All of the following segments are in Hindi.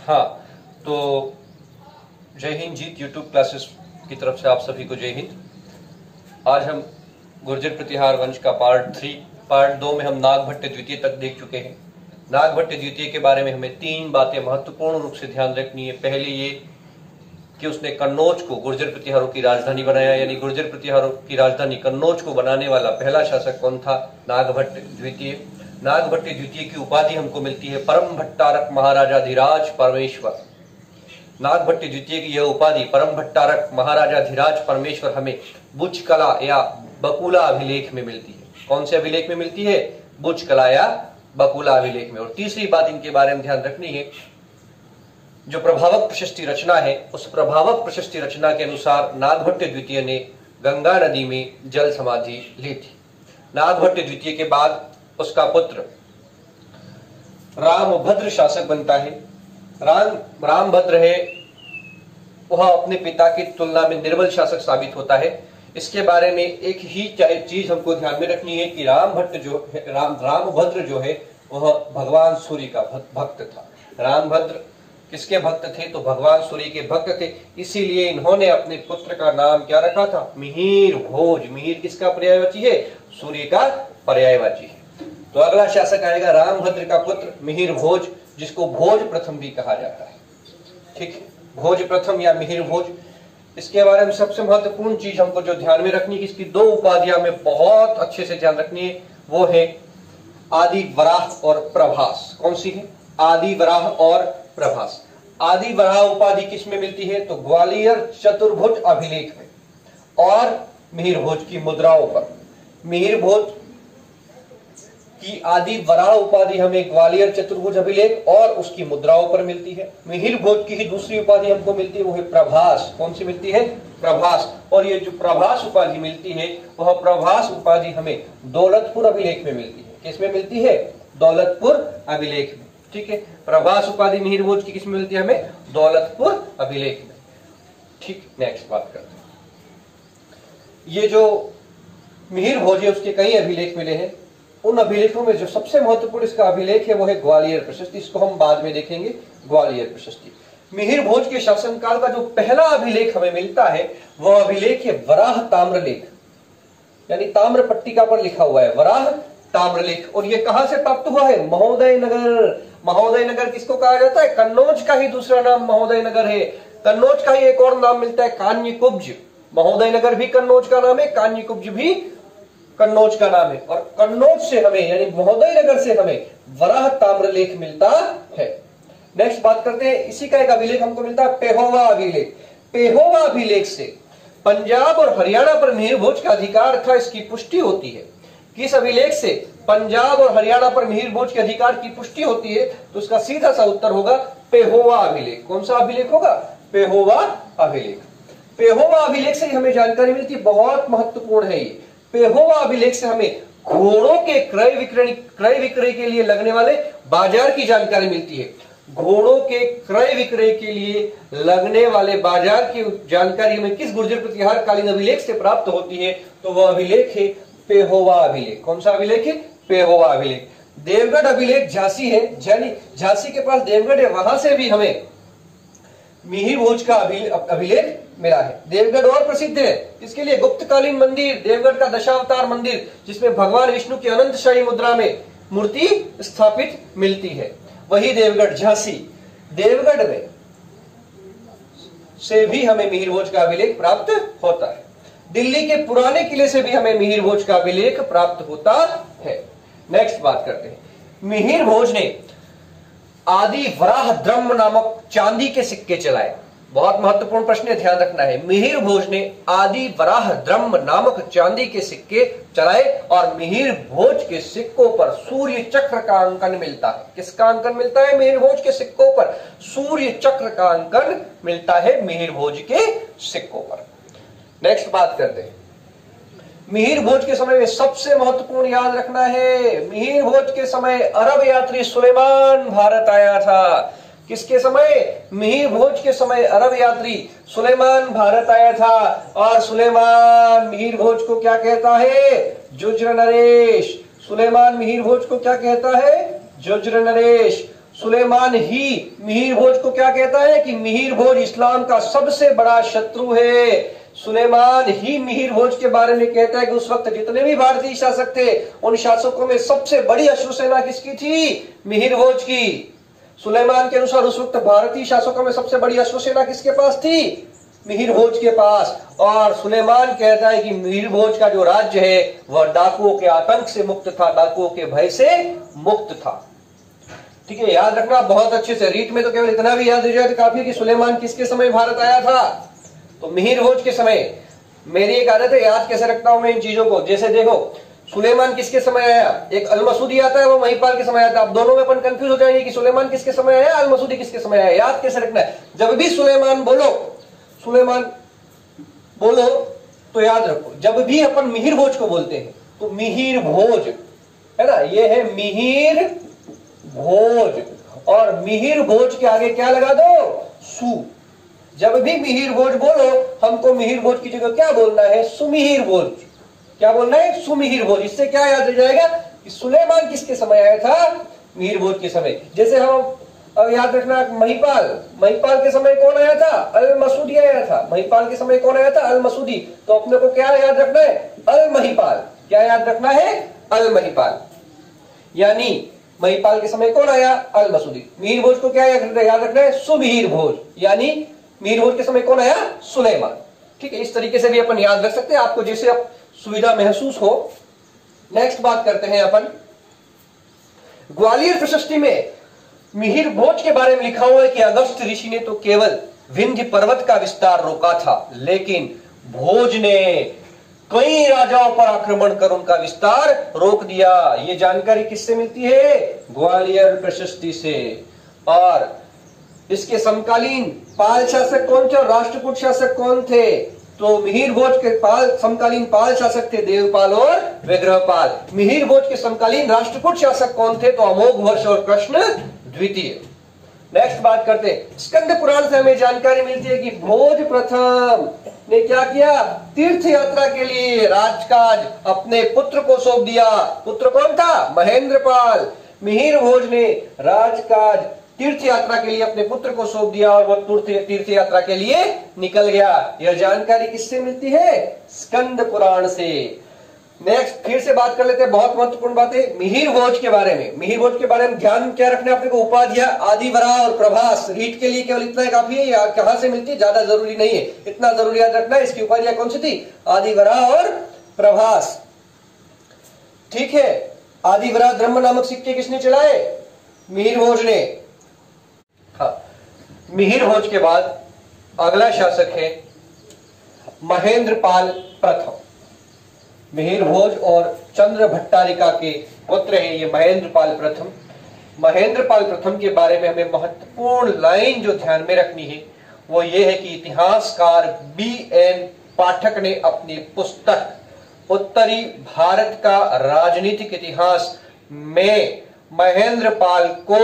हाँ, तो जय हिंद जीत यूट्यूब क्लासेस की तरफ से आप सभी को जय हिंद। आज हम गुर्जर प्रतिहार वंश का पार्ट 2 में हम नागभट्ट द्वितीय तक देख चुके हैं। नागभट्ट द्वितीय के बारे में हमें 3 बातें महत्वपूर्ण रूप से ध्यान रखनी है। पहले ये कि उसने कन्नौज को गुर्जर प्रतिहारों की राजधानी बनाया, यानी गुर्जर प्रतिहारों की राजधानी कन्नौज को बनाने वाला पहला शासक कौन था? नागभट्ट द्वितीय। नागभट्ट द्वितीय की उपाधि हमको मिलती है परम भट्टारक महाराजाधिराज परमेश्वर। नागभट्ट द्वितीय की यह उपाधि परम भट्टारक महाराजाधिराज परमेश्वर हमें बुच कला या बकुला अभिलेख में मिलती है। कौन से अभिलेख में मिलती है? बुच कला या बकुला अभिलेख में। और तीसरी बात इनके बारे में ध्यान रखनी है, जो प्रभावक प्रशस्ति रचना है, उस प्रभावक प्रशस्ति रचना के अनुसार नागभट्ट द्वितीय ने गंगा नदी में जल समाधि ली थी। नागभट्ट द्वितीय के बाद उसका पुत्र रामभद्र शासक बनता है। रामभद्र है, वह अपने पिता की तुलना में निर्बल शासक साबित होता है। इसके बारे में एक ही चीज हमको ध्यान में रखनी है कि रामभद्र जो है वह भगवान सूर्य का भक्त था। रामभद्र किसके भक्त थे? तो भगवान सूर्य के भक्त थे। इसीलिए इन्होंने अपने पुत्र का नाम क्या रखा था? मिहिर भोज। मिहिर किसका पर्यायवाची है? सूर्य का पर्यायवाची है। तो अगला शासक आएगा रामभद्र का पुत्र मिहिर भोज, जिसको भोज प्रथम भी कहा जाता है। ठीक है, भोज प्रथम या मिहिर भोज। इसके बारे में सबसे महत्वपूर्ण चीज हमको जो ध्यान में रखनी है, इसकी 2 उपाधियां में बहुत अच्छे से ध्यान रखनी है, वो है आदि वराह और प्रभास। कौन सी है? आदि वराह और प्रभास। आदि वराह उपाधि किस में मिलती है? तो ग्वालियर चतुर्भुज अभिलेख में और मिहिर भोज की मुद्राओं पर। मिहिर भोज की आदि वराह उपाधि हमें ग्वालियर चतुर्भुज अभिलेख और उसकी मुद्राओं पर मिलती है। मिहिर भोज की ही दूसरी उपाधि हमको मिलती है, वो है प्रभास। कौन सी मिलती है? प्रभास। और ये जो प्रभास उपाधि मिलती है, वह प्रभास उपाधि हमें दौलतपुर अभिलेख में मिलती है। किसमें मिलती है? दौलतपुर अभिलेख में। ठीक है, प्रभास उपाधि मिहिर भोज की किसमें मिलती है? हमें दौलतपुर अभिलेख में। ठीक, नेक्स्ट बात करते हैं। ये जो मिहिर भोज है, उसके कई अभिलेख मिले हैं। उन अभिलेखों में जो सबसे महत्वपूर्ण इसका अभिलेख है वो है ग्वालियर प्रशस्ति। इसको हम बाद में देखेंगे, ग्वालियर प्रशस्ति। मिहिर भोज के शासनकाल का जो पहला अभिलेख हमें मिलता है, वह अभिलेख है वराह ताम्रलेख, यानी ताम्र पट्टिका पर लिखा हुआ है वराह ताम्रलेख। और ये कहां से प्राप्त हुआ है? महोदय नगर। महोदय नगर किसको कहा जाता है? कन्नौज का ही दूसरा नाम महोदय नगर है। कन्नौज का ही एक और नाम मिलता है कान्यकुब्ज। महोदय नगर भी कन्नौज का नाम है, कान्यकुब्ज भी कन्नौज का नाम है। और कन्नौज से हमें यानी महोदय नगर से हमें वराह ताम्रलेख मिलता है। नेक्स्ट बात करते हैं, इसी का एक अभिलेख हमको मिलता है पेहोवा अभिलेख। पेहोवा अभिलेख से पंजाब और हरियाणा पर मिहिर भोज का अधिकार था, इसकी पुष्टि होती है। किस अभिलेख से पंजाब और हरियाणा पर मिहिर भोज के अधिकार की पुष्टि होती है? तो इसका सीधा सा उत्तर होगा पेहोवा अभिलेख। कौन सा अभिलेख होगा? पेहोवा अभिलेख। पेहोवा अभिलेख से हमें जानकारी मिलती है, बहुत महत्वपूर्ण है ये। पेहोवा अभिलेख से हमें घोड़ों के क्रय विक्रय के लिए लगने वाले बाजार की जानकारी मिलती है। घोड़ों के क्रय विक्रय के लिए लगने वाले बाजार की जानकारी हमें किस गुर्जर प्रतिहार कालीन अभिलेख से प्राप्त होती है? तो वह अभिलेख है पेहोवा अभिलेख। कौन सा अभिलेख है? पेहोवा अभिलेख। देवगढ़ अभिलेख झांसी है, यानी झांसी के पास देवगढ़ है, वहां से भी हमें मिहिर भोज का अभिलेख मिला है। देवगढ़ और प्रसिद्ध है इसके लिए गुप्तकालीन मंदिर, देवगढ़ का दशावतार मंदिर, जिसमें भगवान विष्णु की अनंतशाही मुद्रा में मूर्ति स्थापित मिलती है, वही देवगढ़ झांसी। देवगढ़ में से भी हमें मिहिर भोज का अभिलेख प्राप्त होता है। दिल्ली के पुराने किले से भी हमें मिहिर भोज का अभिलेख प्राप्त होता है। नेक्स्ट बात करते हैं, मिहिर भोज ने आदि वराह द्रह्म नामक चांदी के सिक्के चलाए। बहुत महत्वपूर्ण प्रश्न है, ध्यान रखना है। मिहिर भोज ने आदि वराह द्रह्म नामक चांदी के सिक्के चलाए और मिहिर भोज के सिक्कों पर सूर्य चक्र का अंकन मिलता है। किसका अंकन मिलता है? मिहिर भोज के सिक्कों पर सूर्य चक्र का अंकन मिलता है मिहिर भोज के सिक्कों पर। नेक्स्ट बात करते हैं, मिहिर भोज के समय में सबसे महत्वपूर्ण याद रखना है, मिहिर भोज के समय अरब यात्री सुलेमान भारत आया था। किसके समय? मिहिर भोज के समय अरब यात्री सुलेमान भारत आया था। और सुलेमान मिहिर भोज को क्या कहता है? जुज्र नरेश। सुलेमान मिहिर भोज को क्या कहता है? जुज्र नरेश। सुलेमान ही मिहिर भोज को क्या कहता है कि मिहिर भोज इस्लाम का सबसे बड़ा शत्रु है। सुलेमान ही मिहिर भोज के बारे में कहता है कि उस वक्त जितने भी भारतीय शासक थे उन शासकों में सबसे बड़ी अश्वसेना किसकी थी? मिहिर भोज की। सुलेमान के अनुसार उस वक्त भारतीय शासकों में सबसे बड़ी अश्वसेना किसके पास थी? मिहिर भोज के पास। और सुलेमान कहता है कि मिहिर भोज का जो राज्य है वह डाकुओं के आतंक से मुक्त था, डाकुओं के भय से मुक्त था। ठीक है, याद रखना बहुत अच्छे से। रीट में तो केवल इतना भी याद हो जाए तो काफी कि सुलेमान किसके समय भारत आया था? तो मिहिर भोज के समय। मेरी एक आदत है, याद कैसे रखता हूं मैं इन चीजों को। जैसे देखो, सुलेमान किसके समय आया? एक अल मसूदी आता है, वो महिपाल के समय आता है। अब दोनों में अपन कंफ्यूज हो जाएंगे कि सुलेमान किसके समय आया, अल मसूदी किसके समय आया। याद कैसे रखना है? जब भी सुलेमान बोलो तो याद रखो, जब भी अपन मिहिर भोज को बोलते हैं तो मिहिर भोज है ना, ये है मिहिर भोज। और मिहिर भोज के आगे क्या लगा दो? सु। जब भी मिहिर भोज बोलो, हमको मिहिर भोज की जगह क्या बोलना है? सुमिहिर भोज। क्या बोलना है? सुमिहिर भोज। इससे क्या याद रह जाएगा कि सुलेमान किसके समय आया था? मिहिर भोज के समय। जैसे हम अब याद रखना, महिपाल के समय कौन आया था? अल मसूदी आया था। महिपाल के समय कौन आया था? अल मसूदी। तो अपने को क्या याद रखना है? अल महिपाल। क्या याद रखना है? अल महिपाल। यानी महिपाल के समय कौन आया? अल मसूदी। मिहिर भोज को क्या याद रखना है? सुमिहिर भोज। यानी मिहिर भोज के समय कौन आया? सुलेमान। ठीक है, इस तरीके से भी अपन याद रख सकते हैं, आपको जैसे अब सुविधा महसूस हो। नेक्स्ट बात करते हैं अपन, ग्वालियर प्रशस्ति में मिहिर भोज के बारे में लिखा हुआ है कि अगस्त ऋषि ने तो केवल विंध्य पर्वत का विस्तार रोका था, लेकिन भोज ने कई राजाओं पर आक्रमण कर उनका विस्तार रोक दिया। ये जानकारी किससे मिलती है? ग्वालियर प्रशस्ति से। और इसके समकालीन पाल शासक कौन थे और राष्ट्रकूट शासक कौन थे? तो मिहिर भोज के समकालीन पाल शासक थे देवपाल और विग्रहपाल। मिहिर भोज के समकालीन राष्ट्रकूट शासक कौन थे? तो अमोघवर्ष और कृष्ण द्वितीय। नेक्स्ट बात करते हैं, स्कंद पुराण से हमें जानकारी मिलती है कि भोज प्रथम ने क्या किया? तीर्थ यात्रा के लिए राजकाज अपने पुत्र को सौंप दिया। पुत्र कौन था? महेंद्रपाल। मिहिर भोज ने राजकाज तीर्थ यात्रा के लिए अपने पुत्र को सौंप दिया और वह तीर्थ यात्रा के लिए निकल गया। यह जानकारी किससे मिलती है? स्कंद पुराण से। नेक्स्ट फिर से बात कर लेते हैं, बहुत महत्वपूर्ण बात है मिहिर भोज के बारे में। मिहिर भोज के बारे में ध्यान क्या रखना है अपने को? उपाधियां आदिवरा और प्रभास। रीट के लिए केवल इतना ही काफी है, कहां से मिलती है ज्यादा जरूरी नहीं है, इतना जरूरी याद रखना है। इसकी उपाधियां कौन सी थी? आदिवरा और प्रभास। ठीक है, आदिवरा ब्रह्म नामक सिक्के किसने चलाए? मिहिर भोज ने। हाँ, मिहिर भोज के बाद अगला शासक है महेंद्रपाल प्रथम। मिहिर भोज और चंद्र भट्टारिका के पुत्र हैं ये महेंद्रपाल प्रथम। महेंद्रपाल प्रथम के बारे में हमें महत्वपूर्ण लाइन जो ध्यान में रखनी है वो ये है कि इतिहासकार BN पाठक ने अपनी पुस्तक उत्तरी भारत का राजनीतिक इतिहास में महेंद्रपाल को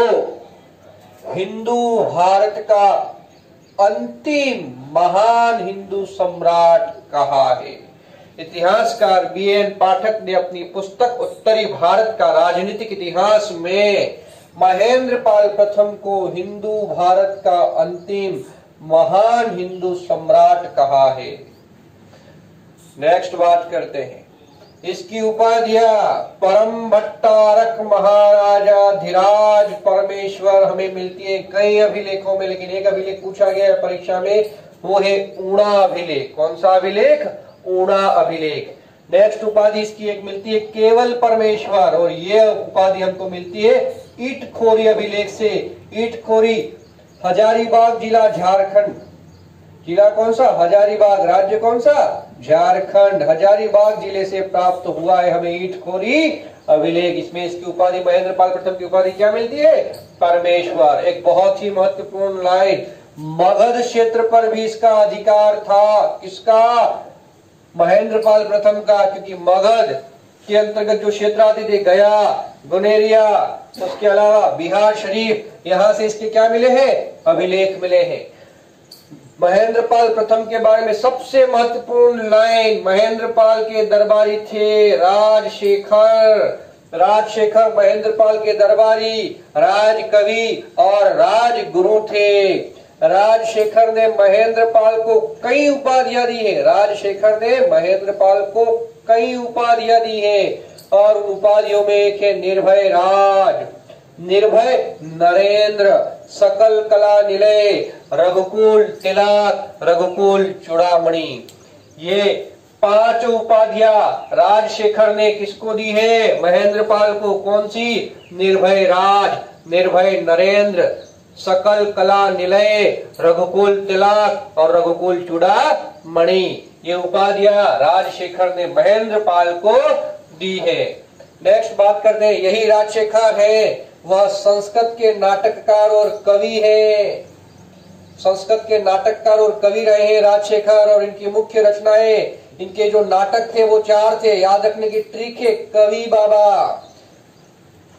हिंदू भारत का अंतिम महान हिंदू सम्राट कहा है। इतिहासकार BN पाठक ने अपनी पुस्तक उत्तरी भारत का राजनीतिक इतिहास में महेंद्रपाल प्रथम को हिंदू भारत का अंतिम महान हिंदू सम्राट कहा है। नेक्स्ट बात करते हैं, इसकी उपाधियां परम भट्टारक महाराजा धीराज परमेश्वर हमें मिलती है कई अभिलेखों में, लेकिन एक अभिलेख पूछा गया है परीक्षा में, वो है ऊणा अभिलेख। कौन सा अभिलेख? ऊणा अभिलेख। नेक्स्ट उपाधि इसकी एक मिलती है केवल परमेश्वर, और ये उपाधि हमको मिलती है ईटखोरी अभिलेख से। ईटखोरी हजारीबाग जिला झारखंड। जिला कौन सा? हजारीबाग। राज्य कौन सा? झारखंड। हजारीबाग जिले से प्राप्त हुआ है हमें ईटखोरी अभिलेख। इसमें इसकी उपाधि महेंद्रपाल प्रथम की उपाधि क्या मिलती है? परमेश्वर। एक बहुत ही महत्वपूर्ण लाइन, मगध क्षेत्र पर भी इसका अधिकार था। किसका? महेंद्रपाल प्रथम का, क्योंकि मगध के अंतर्गत जो क्षेत्र आते थे, गया, गुनेरिया, उसके अलावा बिहार शरीफ, यहां से इसके क्या मिले हैं? अभिलेख मिले हैं। महेंद्रपाल प्रथम के बारे में सबसे महत्वपूर्ण लाइन, महेंद्रपाल के दरबारी थे राजशेखर। राजशेखर महेंद्रपाल के दरबारी, राजकवि और राजगुरु थे। राजशेखर ने महेंद्रपाल को कई उपाधियां दी है। राजशेखर ने महेंद्रपाल को कई उपाधियां दी है और उन उपाधियों में एक है निर्भय राज, निर्भय नरेंद्र, सकल कला निलय, रघुकुल तिलक, रघुकुल चूड़ामणि। ये 5 उपाधियां राजशेखर ने किसको दी है? महेंद्रपाल को। कौन सी? निर्भय राज, निर्भय नरेंद्र, सकल कला निलय, रघुकुल तिलक और रघुकुल चूड़ामणि। ये उपाधियां राजशेखर ने महेंद्रपाल को दी है। नेक्स्ट बात करते हैं, यही राजशेखर है वह संस्कृत के नाटककार और कवि है। संस्कृत के नाटककार और कवि रहे हैं राजशेखर, और इनकी मुख्य रचनाएं, इनके जो नाटक थे वो 4 थे। याद रखने की ट्रिक है, कवि बाबा।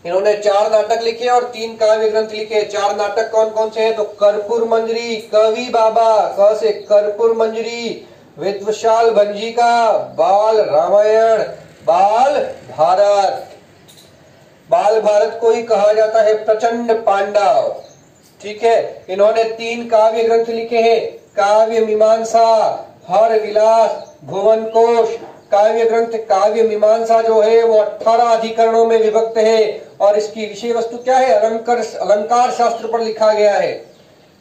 इन्होंने 4 नाटक लिखे और 3 काव्य ग्रंथ लिखे। 4 नाटक कौन कौन से हैं? तो कर्पूर मंजरी, कवि बाबा, क से कर्पूर मंजरी, विद्वशाल भंजिका, बाल रामायण, बाल भारत। बाल भारत को ही कहा जाता है प्रचंड पांडव। ठीक है, इन्होंने 3 काव्य ग्रंथ लिखे हैं, काव्य मीमांसा, हर विलास, भुवन कोश। काव्य ग्रंथ काव्य मीमांसा जो है वो 18 अधिकरणों में विभक्त है और इसकी विषय वस्तु क्या है? अलंकार शास्त्र पर लिखा गया है।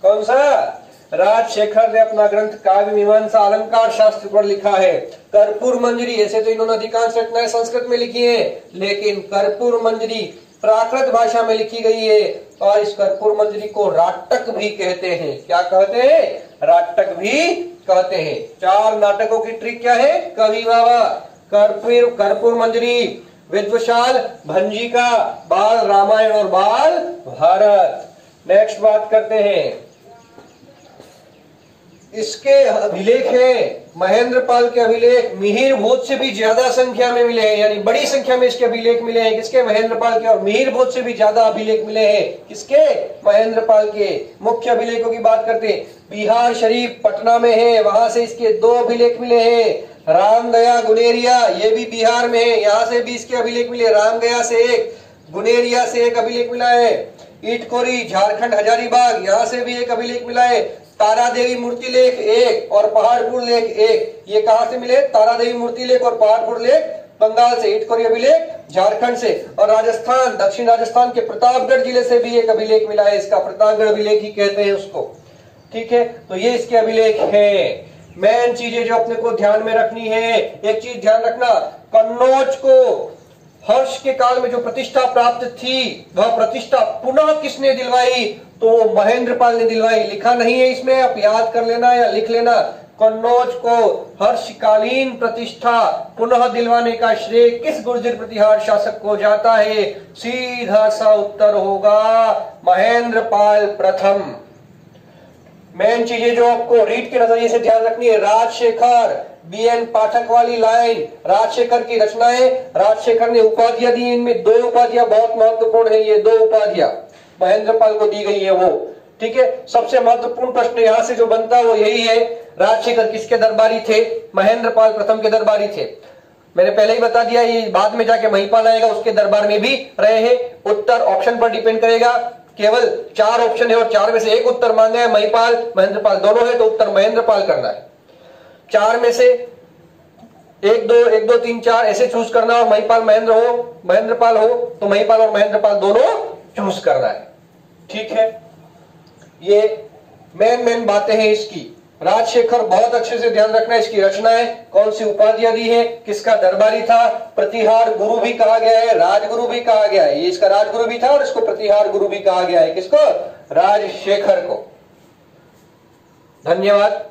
कौन सा? राजशेखर ने अपना ग्रंथ काव्य मीमांसा अलंकार शास्त्र पर लिखा है। कर्पूर मंजरी, ऐसे तो इन्होंने अधिकांश रचनाएं संस्कृत में लिखी है, लेकिन कर्पूर मंजरी प्राकृत भाषा में लिखी गई है और इस कर्पूर मंजरी को राटक भी कहते हैं। क्या कहते हैं? राटक भी कहते हैं। 4 नाटकों की ट्रिक क्या है? कवि बाबा, कर्पूर मंजरी, विद्वशाल भंजिका, बाल रामायण और बाल भारत। नेक्स्ट बात करते हैं, इसके अभिलेख है, महेंद्रपाल के अभिलेख मिहिर भोज से भी ज्यादा संख्या में मिले हैं, यानी बड़ी संख्या में इसके अभिलेख मिले हैं। किसके? महेंद्रपाल के। और मिहिर भोज से भी ज्यादा अभिलेख मिले हैं। किसके? महेंद्रपाल के। मुख्य अभिलेखों की बात करते हैं, बिहार शरीफ पटना में है, वहां से इसके 2 अभिलेख मिले हैं। रामगया गुनेरिया, ये भी बिहार में है, यहाँ से भी इसके अभिलेख मिले। रामगया से 1, गुनेरिया से 1 अभिलेख मिला है। ईटकोरी झारखंड हजारीबाग, यहाँ से भी 1 अभिलेख मिला है। तारा देवी मूर्ति लेख 1 और पहाड़पुर लेख 1, ये कहां से मिले? तारा देवी मूर्ति लेख और पहाड़पुर लेख बंगाल से, ईटकोरी अभिलेख झारखंड से। और राजस्थान, दक्षिण राजस्थान के प्रतापगढ़ जिले से भी 1 अभिलेख मिला है। इसका प्रतापगढ़ अभिलेख ही कहते हैं उसको। ठीक है, तो ये इसके अभिलेख है। मेन चीजें जो अपने को ध्यान में रखनी है, एक चीज ध्यान रखना, कन्नौज को हर्ष के काल में जो प्रतिष्ठा प्राप्त थी, वह प्रतिष्ठा पुनः किसने दिलवाई? तो महेंद्रपाल ने दिलवाई। लिखा नहीं है इसमें, आप याद कर लेना या लिख लेना। कन्नौज को हर्षकालीन प्रतिष्ठा पुनः दिलवाने का श्रेय किस गुर्जर प्रतिहार शासक को जाता है? सीधा सा उत्तर होगा महेंद्रपाल प्रथम। मेन चीजें जो आपको रीड के नजरिए से ध्यान रखनी है, राजशेखर, BN पाठक वाली लाइन, राजशेखर की रचनाएं, राजशेखर ने उपाधियां दी, इनमें 2 उपाधियां बहुत महत्वपूर्ण है। ये 2 उपाधियां महेंद्रपाल को दी गई है वो। ठीक है, सबसे महत्वपूर्ण प्रश्न यहां से जो बनता है वो यही है, राजशेखर किसके दरबारी थे? महेंद्रपाल प्रथम के दरबारी थे। मैंने पहले ही बता दिया, ये बाद में जाके महिपाल आएगा, उसके दरबार में भी रहे हैं। उत्तर ऑप्शन पर डिपेंड करेगा, केवल 4 ऑप्शन है और 4 में से 1 उत्तर मांगा है, महिपाल महेंद्रपाल दोनों है, तो उत्तर महेंद्रपाल करना है। 4 में से 1 2 3 4 ऐसे चूज करना, और महिपाल महेंद्रपाल हो तो महिपाल और महेंद्रपाल दोनों चूज करना है। ठीक है, ये मेन बातें हैं इसकी। राजशेखर बहुत अच्छे से ध्यान रखना है, इसकी रचनाएं, कौन सी उपाधियां दी है, किसका दरबारी था, प्रतिहार गुरु भी कहा गया है, राजगुरु भी कहा गया है। ये इसका राजगुरु भी था और इसको प्रतिहार गुरु भी कहा गया है। किसको? राजशेखर को। धन्यवाद।